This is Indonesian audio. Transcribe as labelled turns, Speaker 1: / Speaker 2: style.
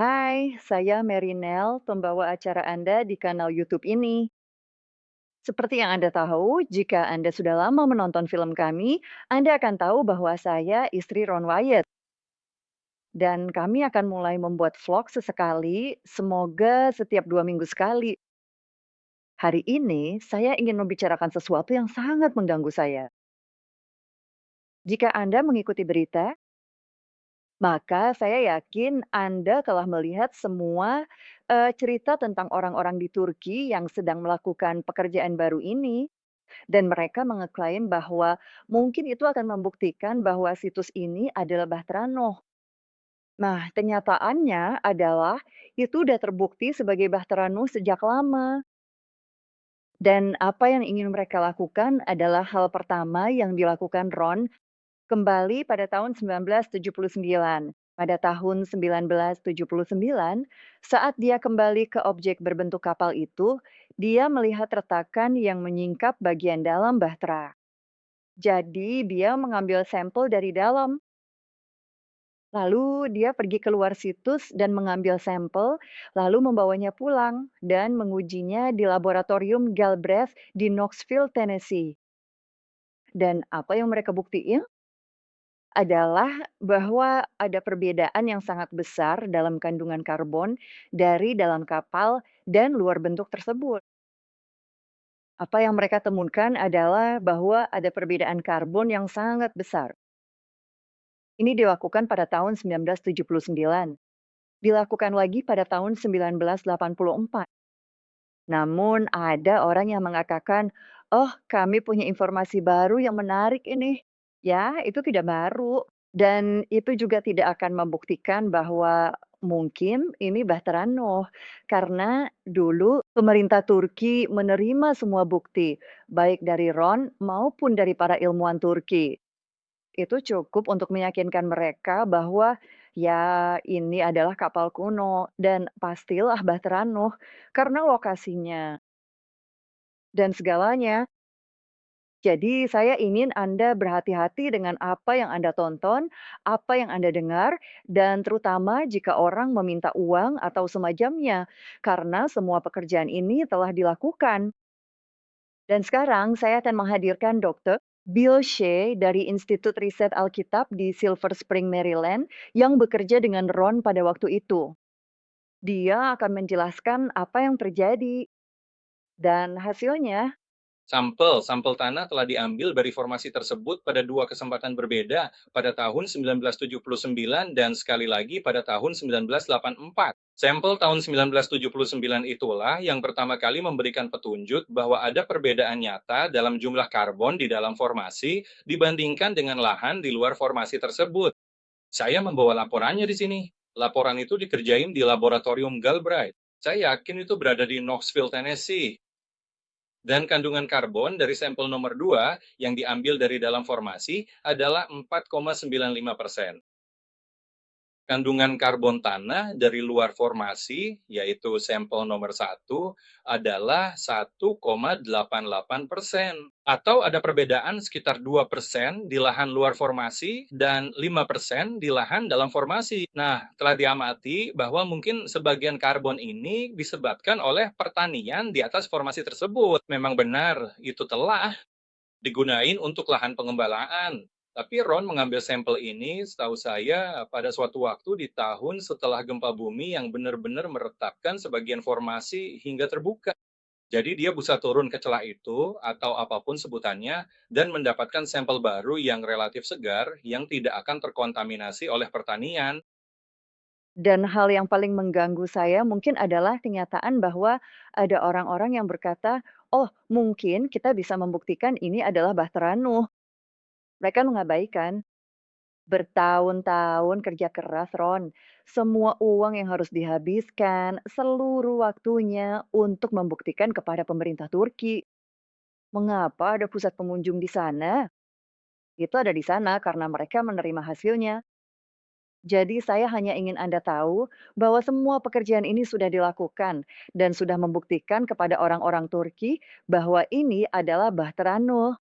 Speaker 1: Hai, saya Merinel, pembawa acara Anda di kanal YouTube ini. Seperti yang Anda tahu, jika Anda sudah lama menonton film kami, Anda akan tahu bahwa saya istri Ron Wyatt. Dan kami akan mulai membuat vlog sesekali, semoga setiap 2 minggu sekali. Hari ini, saya ingin membicarakan sesuatu yang sangat mengganggu saya. Jika Anda mengikuti berita, maka saya yakin Anda telah melihat semua, cerita tentang orang-orang di Turki yang sedang melakukan pekerjaan baru ini, dan mereka mengeklaim bahwa mungkin itu akan membuktikan bahwa situs ini adalah Bahtera Noh. Nah, kenyataannya adalah itu sudah terbukti sebagai Bahtera Noh sejak lama, dan apa yang ingin mereka lakukan adalah hal pertama yang dilakukan Ron kembali pada tahun 1979. Pada tahun 1979, saat dia kembali ke objek berbentuk kapal itu, dia melihat retakan yang menyingkap bagian dalam bahtera. Jadi, dia mengambil sampel dari dalam. Lalu dia pergi keluar situs dan mengambil sampel, lalu membawanya pulang dan mengujinya di laboratorium Galbraith di Knoxville, Tennessee. Dan apa yang mereka buktiin? Adalah bahwa ada perbedaan yang sangat besar dalam kandungan karbon dari dalam kapal dan luar bentuk tersebut. Apa yang mereka temukan adalah bahwa ada perbedaan karbon yang sangat besar. Ini dilakukan pada tahun 1979, dilakukan lagi pada tahun 1984. Namun ada orang yang mengatakan, "Oh, kami punya informasi baru yang menarik ini." Ya, itu tidak baru dan itu juga tidak akan membuktikan bahwa mungkin ini Bahtera Noh, karena dulu pemerintah Turki menerima semua bukti, baik dari Ron maupun dari para ilmuwan Turki. Itu cukup untuk meyakinkan mereka bahwa, ya ini adalah kapal kuno dan pastilah Bahtera Noh karena lokasinya dan segalanya. Jadi saya ingin Anda berhati-hati dengan apa yang Anda tonton, apa yang Anda dengar, dan terutama jika orang meminta uang atau semacamnya, karena semua pekerjaan ini telah dilakukan. Dan sekarang saya akan menghadirkan Dokter Bill Shea dari Institut Riset Alkitab di Silver Spring, Maryland, yang bekerja dengan Ron pada waktu itu. Dia akan menjelaskan apa yang terjadi dan hasilnya.
Speaker 2: Sampel tanah telah diambil dari formasi tersebut pada dua kesempatan berbeda, pada tahun 1979 dan sekali lagi pada tahun 1984. Sampel tahun 1979 itulah yang pertama kali memberikan petunjuk bahwa ada perbedaan nyata dalam jumlah karbon di dalam formasi dibandingkan dengan lahan di luar formasi tersebut. Saya membawa laporannya di sini. Laporan itu dikerjain di laboratorium Galbraith. Saya yakin itu berada di Knoxville, Tennessee. Dan kandungan karbon dari sampel nomor 2 yang diambil dari dalam formasi adalah 4,95%. Kandungan karbon tanah dari luar formasi, yaitu sampel nomor 1, adalah 1,88%. Atau ada perbedaan sekitar 2% di lahan luar formasi dan 5% di lahan dalam formasi. Nah, telah diamati bahwa mungkin sebagian karbon ini disebabkan oleh pertanian di atas formasi tersebut. Memang benar, itu telah digunain untuk lahan pengembalaan. Tapi Ron mengambil sampel ini, setahu saya, pada suatu waktu di tahun setelah gempa bumi yang benar-benar meretapkan sebagian formasi hingga terbuka. Jadi dia bisa turun ke celah itu, atau apapun sebutannya, dan mendapatkan sampel baru yang relatif segar, yang tidak akan terkontaminasi oleh pertanian.
Speaker 1: Dan hal yang paling mengganggu saya mungkin adalah kenyataan bahwa ada orang-orang yang berkata, "Oh, mungkin kita bisa membuktikan ini adalah Bahtera Noh." Mereka mengabaikan bertahun-tahun kerja keras, Ron. Semua uang yang harus dihabiskan, seluruh waktunya untuk membuktikan kepada pemerintah Turki. Mengapa ada pusat pengunjung di sana? Itu ada di sana karena mereka menerima hasilnya. Jadi saya hanya ingin Anda tahu bahwa semua pekerjaan ini sudah dilakukan dan sudah membuktikan kepada orang-orang Turki bahwa ini adalah Bahtera Noh.